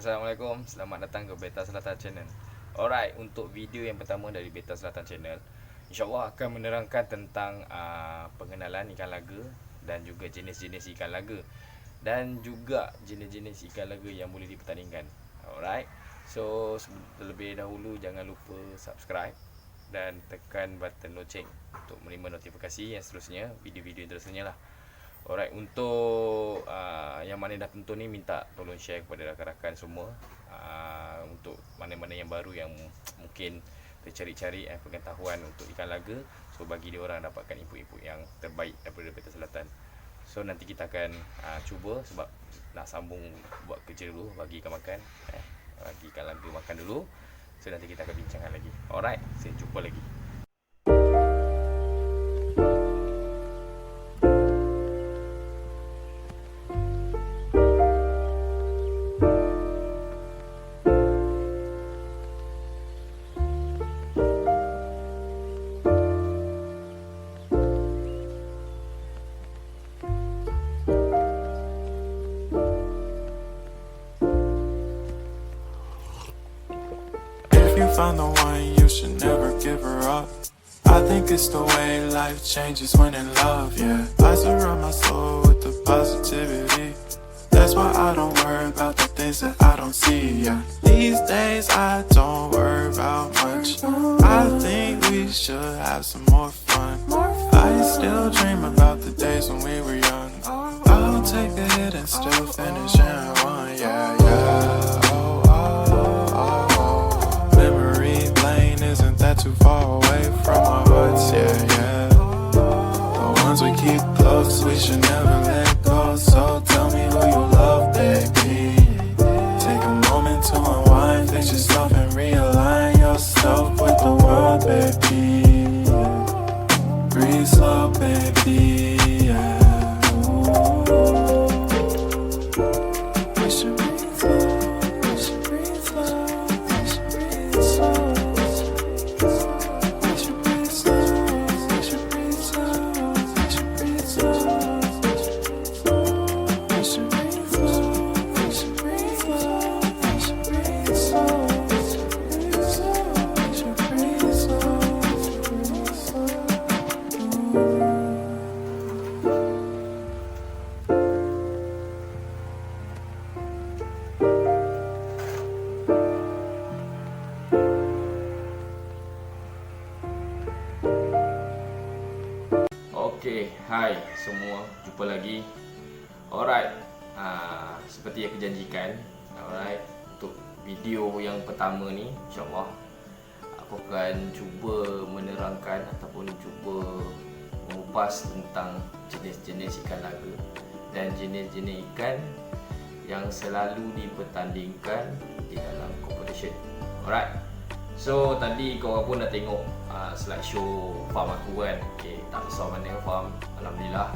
Assalamualaikum, selamat datang ke Beta Selatan Channel. Alright, untuk video yang pertama dari Beta Selatan Channel, InsyaAllah akan menerangkan tentang pengenalan ikan laga dan juga jenis-jenis ikan laga dan juga jenis-jenis ikan laga yang boleh dipertandingkan. Alright, so terlebih dahulu jangan lupa subscribe dan tekan button loceng untuk menerima notifikasi yang seterusnya, video-video yang seterusnya lah. Alright, untuk yang mana dah tonton ni, minta tolong share kepada rakan-rakan semua, untuk mana-mana yang baru yang mungkin tercari-cari pengetahuan untuk ikan laga. So bagi dia orang dapatkan input-input yang terbaik daripada Beta Selatan. So nanti kita akan cuba, sebab nak sambung buat kerja dulu, bagi ikan makan, bagi ikan laga makan dulu. So nanti kita akan bincangkan lagi. Alright, saya jumpa lagi. If you found the one, you should never give her up. I think it's the way life changes when in love, yeah. I surround my soul with the positivity. That's why I don't worry about the things that I don't see, yeah. These days I don't worry about much. I think we should have some more fun. I still dream about the days when we were young. I'll take a hit and still finish in one, yeah, yeah. Too far away from our hearts, yeah, yeah. The ones we keep close, we should never let go. So tell me who you love, baby. Take a moment to unwind, fix yourself and realign yourself with the world, baby. Breathe slow, baby, yeah. We should breathe slow, we should breathe slow, we should breathe slow. Okay, hai semua, jumpa lagi. Alright, seperti yang kejanjikan, alright, untuk video yang pertama ni, insyaAllah aku akan cuba menerangkan ataupun cuba mengupas tentang jenis-jenis ikan laga dan jenis-jenis ikan yang selalu dipertandingkan di dalam competition. Alright, so tadi korang pun dah tengok slideshow farm aku kan. Okay, tak besar mana farm, alhamdulillah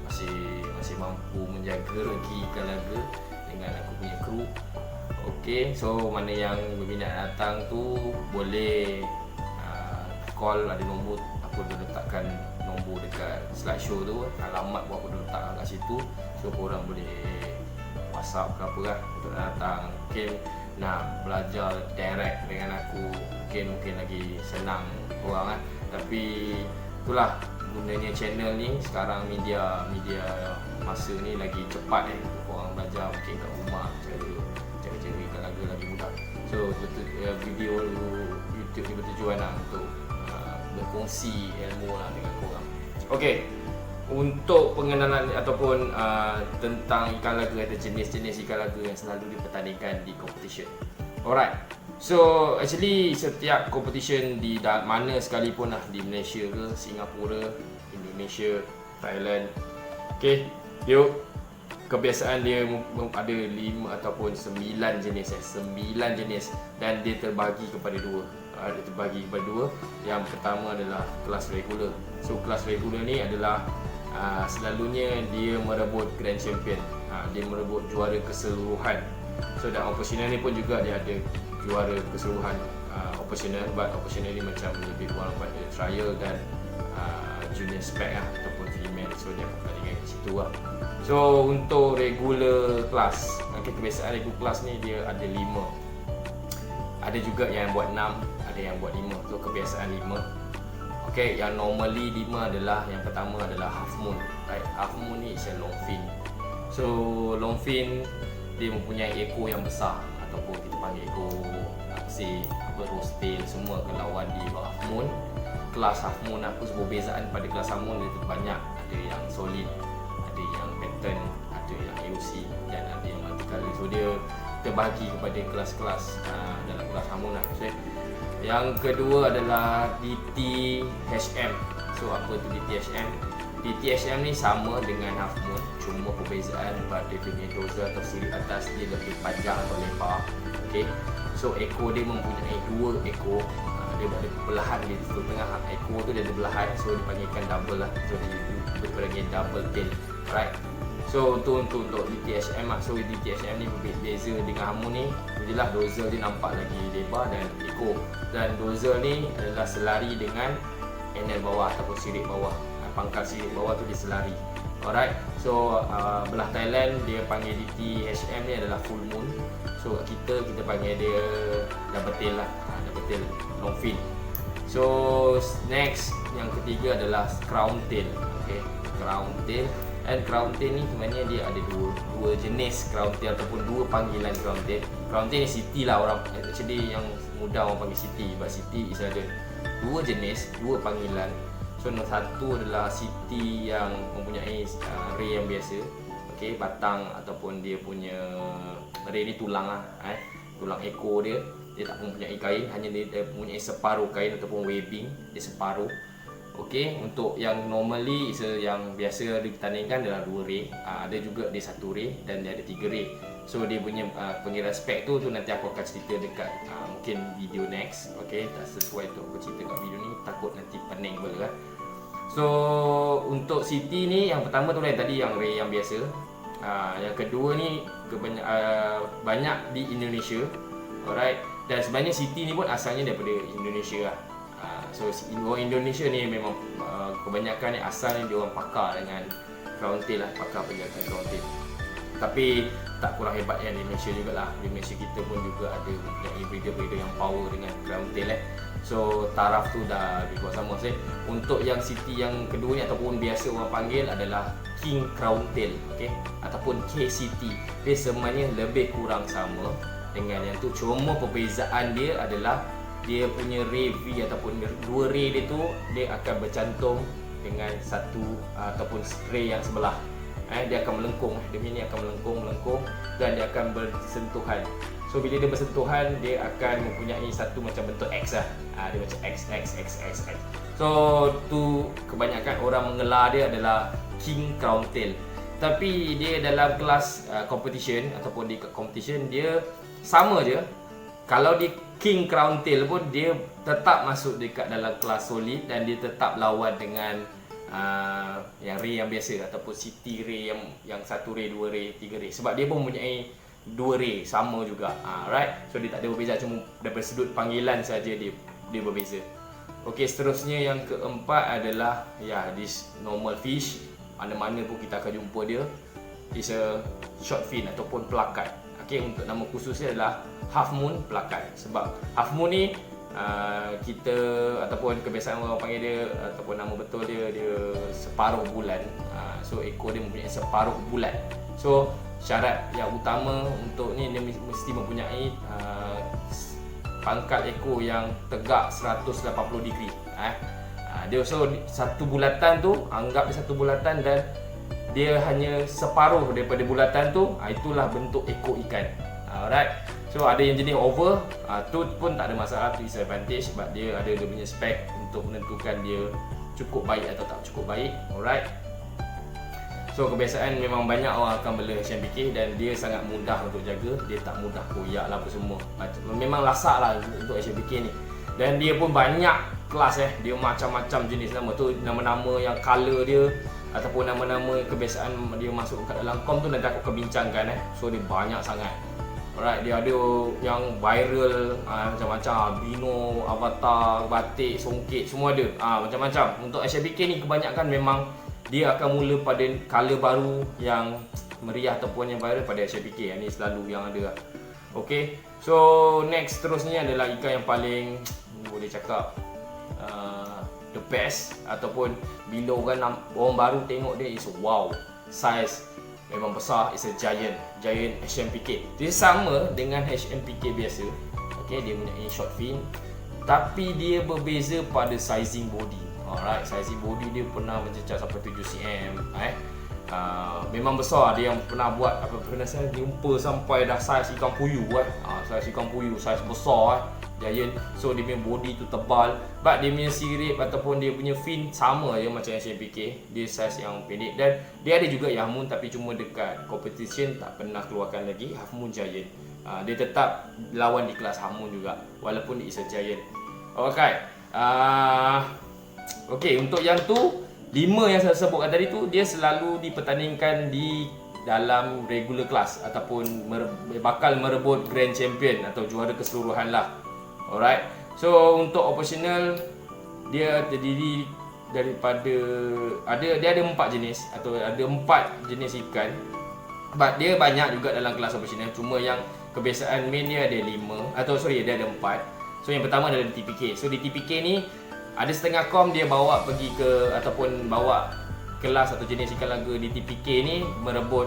masih mampu menjaga lagi ikan laga dengan aku punya kru. Okay, so mana yang berminat datang tu boleh call, ada nombor, aku dah letakkan nombor dekat slideshow tu, alamat pun aku dah letak kat situ. So korang boleh WhatsApp ke apa lah untuk datang. Mungkin nak belajar direct dengan aku, mungkin lagi senang korang kan. Tapi itulah gunanya channel ni sekarang, media masa ni lagi cepat korang belajar mungkin kat rumah cara ikan laga lagi mudah. So video YouTube ni bertujuan lah untuk berkongsi ilmu lah dengan korang. Okay, untuk pengenalan ataupun tentang ikan laga, ada jenis-jenis ikan laga yang selalu dipertandingkan di competition. Alright, so actually setiap competition di mana sekalipun lah, di Malaysia ke, Singapura, Indonesia, Thailand, okay, yuk, kebiasaan dia ada 5 ataupun 9 jenis 9 jenis, dan dia terbagi kepada dua. Yang pertama adalah kelas regular. So kelas regular ni adalah selalunya dia merebut Grand Champion, dia merebut juara keseluruhan. So dan operational ni pun juga dia ada juara keseluruhan operational, but operational ni macam lebih kurang pada trial dan junior spec lah, ataupun female. So dia akan pertandingan kat situ lah. So untuk regular class, Okay, kebiasaan ego kelas ni dia ada 5. Ada juga yang buat 6, ada yang buat 5. So kebiasaan 5. Okay, yang normally 5 adalah, yang pertama adalah half moon. Right, half moon ni is a long fin. So long fin dia mempunyai ekor yang besar, ataupun kita panggil ekor rose tail semua kalau di half moon. Kelas half moon apa perbezaan pada kelas half moon itu banyak. Ada yang solid, ada yang pattern, ada yang AOC dan ada yang multicolor. So dia terbahagi kepada kelas-kelas dalam kelas half moon lah. So, yang kedua adalah DTHM. So apa tu DTHM? DTHM ni sama dengan half moon, cuma perbezaan pada dia punya dorsal atau sirip atas dia lebih panjang atau lebar. Okay, so ekor dia mempunyai 2 ekor. Dia ada belahan di tengah ekor tu, dia ada belahan, so dipanggilkan double lah. So dia panggil double tail. Right, so untuk DTHM lah. So DTHM ni berbeza dengan half moon ni. Jelas dorsal dia nampak lagi lebar dan ekor, dan dorsal ni adalah selari dengan anal bawah ataupun sirip bawah. Pangkal sirip bawah tu dia selari. Alright, so belah Thailand dia panggil DTHM ni adalah full moon. So kita panggil dia double tail lah, double tail long fin. So next yang ketiga adalah crown tail. Okay, crown tail. And crown tail ni sebenarnya dia ada dua jenis crown tail ataupun 2 panggilan crown tail. Crown tail ni city lah orang, actually yang mudah orang panggil city. But city is ada 2 jenis, 2 panggilan. So nombor satu adalah city yang mempunyai ray yang biasa. Okay, batang ataupun dia punya ray ni tulang lah, tulang ekor dia tak mempunyai kain, hanya dia mempunyai separuh kain ataupun webbing, dia separuh. Okay, untuk yang normally yang biasa ditandingkan adalah 2 ray. Ada juga dia 1 ray dan dia ada 3 ray. So dia punya pengiran spek tu nanti aku akan cerita dekat mungkin video next. Okay, tak sesuai untuk aku cerita kat video ni, takut nanti pening pula kan. So untuk city ni yang pertama tu tadi yang ray yang biasa. Yang kedua ni banyak di Indonesia. Alright, dan sebenarnya city ni pun asalnya daripada Indonesia lah. So orang Indonesia ni memang kebanyakan ni asalnya dia orang pakar dengan crown tail lah, pakar penjagaan crown tail. Tapi tak kurang hebat yang di Malaysia jugalah. Di Malaysia kita pun juga ada breeder-breeder yang power dengan crown tail So taraf tu dah lebih kurang sama. Untuk yang city yang kedua ni ataupun biasa orang panggil adalah King Crown Tail, okay? Ataupun KCT. Dia sebenarnya lebih kurang sama dengan yang tu, cuma perbezaan dia adalah dia punya ray V ataupun 2 ray dia tu dia akan bercantum dengan satu ataupun ray yang sebelah. Dia akan melengkung, dia ni akan melengkung dan dia akan bersentuhan. So bila dia bersentuhan, dia akan mempunyai satu macam bentuk X lah. Dia macam X. So tu kebanyakan orang mengelar dia adalah King Crown Tail. Tapi dia dalam kelas competition ataupun di competition dia sama je. Kalau di King Crown Tail pun dia tetap masuk dekat dalam kelas solid dan dia tetap lawan dengan yang ray yang biasa ataupun city ray yang 1 ray, 2 ray, 3 ray. Sebab dia pun mempunyai 2 ray sama juga. Right. So dia tak ada berbeza, cuma daripada sudut panggilan saja dia berbeza. Okey, seterusnya yang keempat adalah this normal fish. Mana-mana pun kita akan jumpa dia. Is a short fin ataupun pelakat. Okey, untuk nama khususnya adalah half moon pelakat. Sebab half moon ni kita ataupun kebiasaan orang panggil dia ataupun nama betul dia separuh bulan. So ekor dia mempunyai separuh bulan. So syarat yang utama untuk ni dia mesti mempunyai pangkal ekor yang tegak 180 degree. Dia satu bulatan tu, anggap dia satu bulatan dan dia hanya separuh daripada bulatan tu, itulah bentuk ekor ikan. Alright. So ada yang jenis over, tu pun tak ada masalah, tu is advantage sebab dia ada dia punya spek untuk menentukan dia cukup baik atau tak cukup baik. Alright. So kebiasaan memang banyak orang akan bela HMBK dan dia sangat mudah untuk jaga, dia tak mudah koyak lah apa semua. Memang lasak lah untuk HMBK ni. Dan dia pun banyak kelas dia macam-macam jenis nama tu, nama-nama yang color dia ataupun nama-nama kebiasaan dia masuk kat dalam kom tu nanti aku akan bincangkan So dia banyak sangat. Alright, dia ada yang viral macam-macam, albino, avatar, batik, songket, semua ada. Macam-macam. Untuk HMBK ni kebanyakan memang dia akan mula pada color baru yang meriah ataupun yang viral pada HMPK. Ini selalu yang ada lah. Okay, so next terusnya adalah ikan yang paling boleh cakap the best, ataupun bila orang baru tengok dia is wow, size memang besar, is a giant HMPK. Dia sama dengan HMPK biasa. Okay, dia punya short fin, tapi dia berbeza pada sizing body. Alright, sizing body dia pernah mencecah sampai 7 cm. Memang besar. Dia yang pernah buat pernah saya jumpa sampai dah saiz ikan puyuh saiz ikan puyuh, saiz besar giant. So dia punya body tu tebal, but dia punya sirip ataupun dia punya fin sama je macam HMPK. Dia saiz yang pendek, dan dia ada juga Half Moon, tapi cuma dekat competition tak pernah keluarkan lagi Half Moon giant. Dia tetap lawan di kelas Half Moon juga walaupun dia is a giant. Okay, okay, untuk yang tu 5 yang saya sebutkan tadi tu, dia selalu dipertandingkan di dalam regular class ataupun bakal merebut grand champion atau juara keseluruhan lah. Alright, so untuk operational dia terdiri daripada dia ada 4 jenis atau ada 4 jenis ikan, but dia banyak juga dalam kelas operational. Cuma yang kebiasaan main dia ada 5 atau dia ada 4. So yang pertama adalah DTPK. So DTPK ni ada setengah kom dia bawa pergi ke ataupun bawa kelas atau jenis ikan laga DTPK ni merebut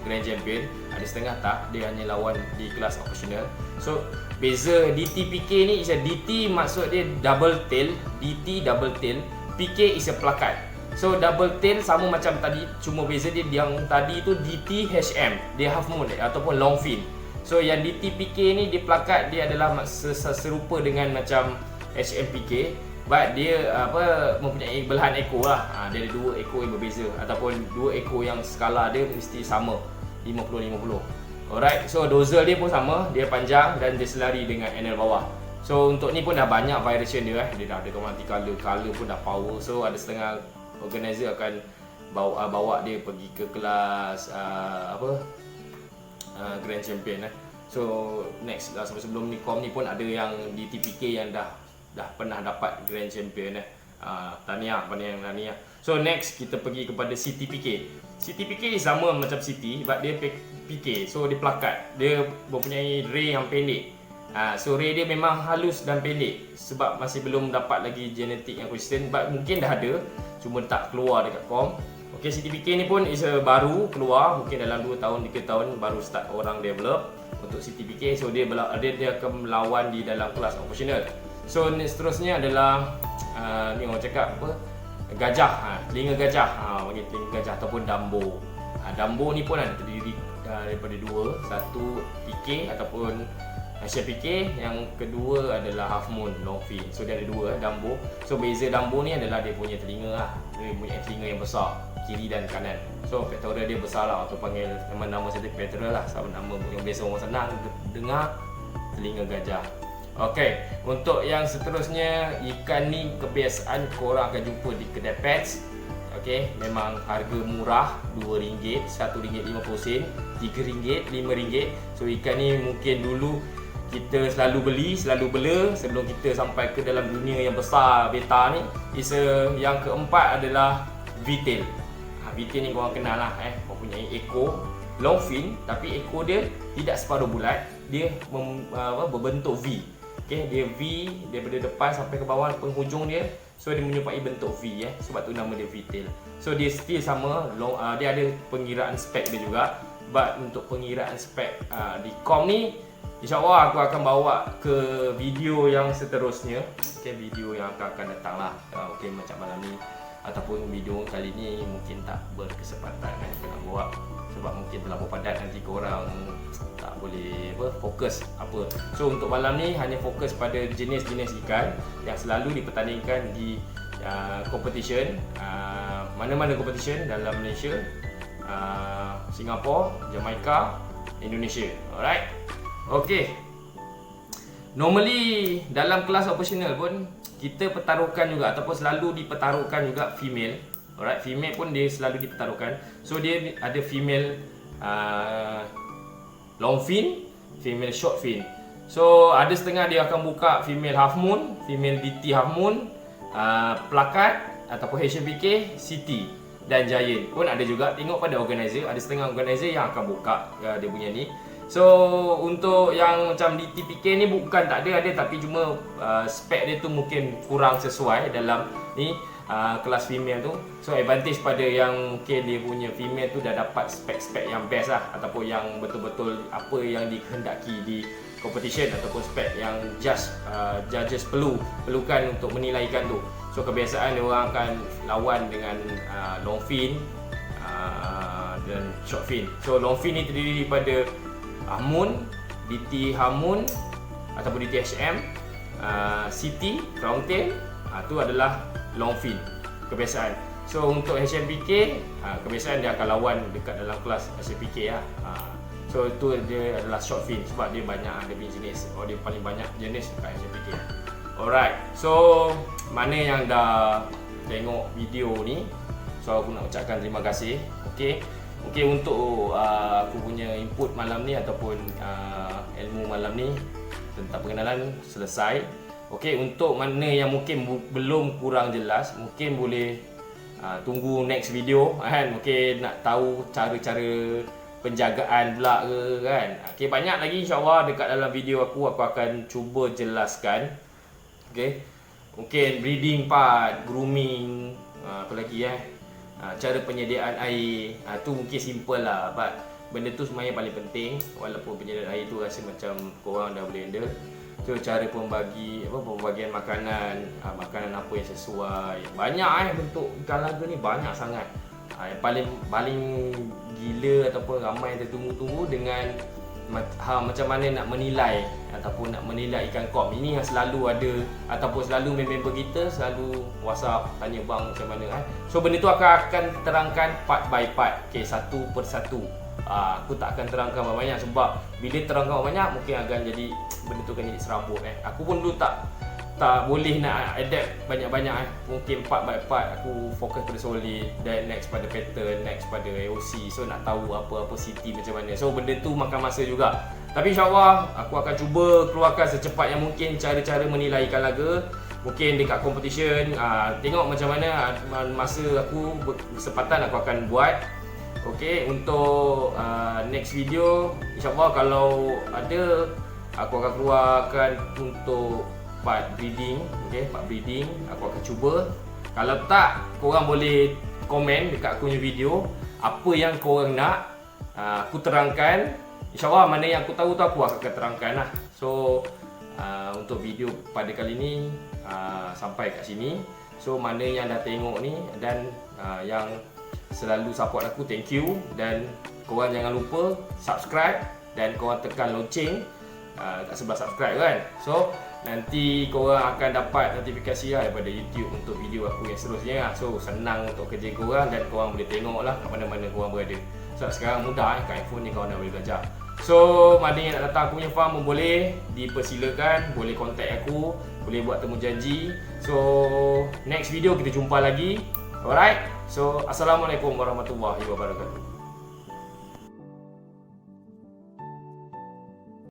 grand champion. Ada setengah tak, dia hanya lawan di kelas operational. So beza DTPK ni is a DT, maksud dia double tail, DT double tail, PK is a plakat. So double tail sama macam tadi, cuma beza dia yang tadi tu DT HM, dia half moon ataupun long fin. So yang DTPK ni dia plakat, dia adalah serupa dengan macam HMPK, but dia mempunyai belahan ekor lah. Dia ada 2 ekor yang berbeza ataupun 2 ekor yang skala dia mesti sama 50-50. Alright, so dozel dia pun sama, dia panjang dan dia selari dengan NL bawah. So untuk ni pun dah banyak variation dia dia dah ada multi color pun dah power. So ada setengah organizer akan bawa dia pergi ke kelas grand champion. So next lah, sebelum ni kom ni pun ada yang di TPK yang dah pernah dapat grand champion. Tahniah. So next kita pergi kepada CTPK. CTPK sama macam CT, but dia PK. So dia plakat, dia mempunyai ray yang pendek. So ray dia memang halus dan pendek sebab masih belum dapat lagi genetik yang konsisten, but mungkin dah ada, cuma tak keluar dekat kom. Okay, CTPK ni pun is baru keluar, mungkin dalam 2 tahun 3 tahun baru start orang develop untuk CTPK. So dia akan melawan di dalam kelas operational. So seterusnya adalah ni orang cakap gajah, telinga gajah, panggil telinga gajah ataupun Dumbo. Dumbo ni pun ada terdiri daripada 2, satu PK ataupun HMPK, yang kedua adalah Half Moon long fin. So dia ada 2 Dumbo. So beza Dumbo ni adalah dia punya telinga dia punya telinga yang besar kiri dan kanan. So pectoral dia besar lah, atau panggil nama saya pectoral lah, sama nama yang biasa orang senang dengar, telinga gajah. Okay, untuk yang seterusnya, ikan ni kebiasaan korang akan jumpa di kedai pets. Okay, memang harga murah, RM2, RM1.50, RM3, RM5. So ikan ni mungkin dulu kita selalu beli, selalu bela sebelum kita sampai ke dalam dunia yang besar beta ni. Yang keempat adalah V-tail. V-tail ni korang kenal lah, mempunyai ekor long fin, tapi ekor dia tidak separuh bulat, dia berbentuk V. Okay, dia V daripada depan sampai ke bawah penghujung dia. So dia menyerupai bentuk V, sebab tu nama dia V-tail. So dia still sama, dia ada pengiraan spek dia juga. But untuk pengiraan spek di kom ni, InsyaAllah aku akan bawa ke video yang seterusnya. Okay, video yang akan datang lah. Okay, macam malam ni ataupun video kali ni mungkin tak berkesempatan nak buat, sebab mungkin terlalu padat, nanti korang tak boleh fokus apa. So untuk malam ni hanya fokus pada jenis-jenis ikan yang selalu dipertandingkan di competition, mana-mana competition dalam Malaysia, Singapura, Jamaica, Indonesia. Alright. Okay. Normally dalam kelas operational pun kita pertaruhkan juga ataupun selalu dipertaruhkan juga female. Alright, female pun dia selalu dipertaruhkan. So dia ada female long fin, female short fin. So ada setengah dia akan buka female half moon, female DT half moon, plakat ataupun HMPK, CT. dan Giant pun ada juga. Tengok pada organizer, ada setengah organizer yang akan buka dia punya ni. So untuk yang macam di TPK ni bukan tak ada, tapi cuma spek dia tu mungkin kurang sesuai dalam ni kelas female tu. So advantage pada yang mungkin dia punya female tu dah dapat spek-spek yang best lah, ataupun yang betul-betul apa yang dikehendaki di competition, ataupun spek yang judges perlukan untuk menilaikan tu. So kebiasaan dia orang akan lawan dengan long fin dan short fin. So long fin ni terdiri daripada Hamun, DT Hamun ataupun DT HM, CT, Crown Tail, tu adalah long fin kebiasaan. So untuk HMPK, kebiasaan dia akan lawan dekat dalam kelas HMPK lah. So itu dia adalah short fin sebab dia banyak ada jenis, dia paling banyak jenis dekat HMPK. Alright, so mana yang dah tengok video ni, so aku nak ucapkan terima kasih. Okay, untuk aku punya input malam ni ataupun ilmu malam ni tentang pengenalan selesai. Okay, untuk mana yang mungkin belum kurang jelas, mungkin boleh tunggu next video kan. Okay, nak tahu cara-cara penjagaan pula ke kan. Okay, banyak lagi insyaAllah dekat dalam video aku akan cuba jelaskan. Okay, mungkin breeding part, grooming, apa lagi cara penyediaan air, tu mungkin simple lah, but benda tu sebenarnya paling penting. Walaupun penyediaan air tu rasa macam korang dah boleh handle. So cara pembagian makanan, makanan apa yang sesuai. Banyak bentuk ikan laga ni banyak sangat. Yang paling gila ataupun ramai yang tertunggu-tunggu dengan macam mana nak menilai ataupun nak menilai ikan kop. Ini yang selalu ada ataupun selalu member kita selalu WhatsApp tanya bang macam mana So benda tu akan terangkan part by part. Okay, satu per satu. Aku tak akan terangkan banyak sebab bila terangkan banyak mungkin akan jadi benda tu akan jadi serabut Aku pun dulu tak boleh nak adapt banyak-banyak Mungkin part by part aku fokus pada solid, dan next pada pattern, next pada AOC. So nak tahu apa-apa CT macam mana. So benda tu makan masa juga. Tapi insyaAllah aku akan cuba keluarkan secepat yang mungkin cara-cara menilai ikan laga. Mungkin dekat competition, tengok macam mana masa aku bersempatan aku akan buat. Okay, untuk next video insyaAllah kalau ada aku akan keluarkan untuk part breeding. Okay, part breeding aku akan cuba. Kalau tak, korang boleh komen dekat aku punya video apa yang korang nak aku terangkan. InsyaAllah mana yang aku tahu tu aku akan terangkan lah. So untuk video pada kali ni sampai kat sini. So mana yang dah tengok ni dan yang selalu support aku, thank you. Dan korang jangan lupa subscribe dan korang tekan lonceng kat sebelah subscribe kan. So nanti korang akan dapat notifikasi daripada YouTube untuk video aku yang seterusnya. So senang untuk kerja korang dan korang boleh tengok lah kat mana-mana korang berada. So sekarang mudah kat iPhone ni korang dah boleh belajar. So mana yang nak datang aku punya farm pun boleh, dipersilakan, boleh contact aku, boleh buat temu janji. So next video kita jumpa lagi. Alright, so Assalamualaikum warahmatullahi wabarakatuh.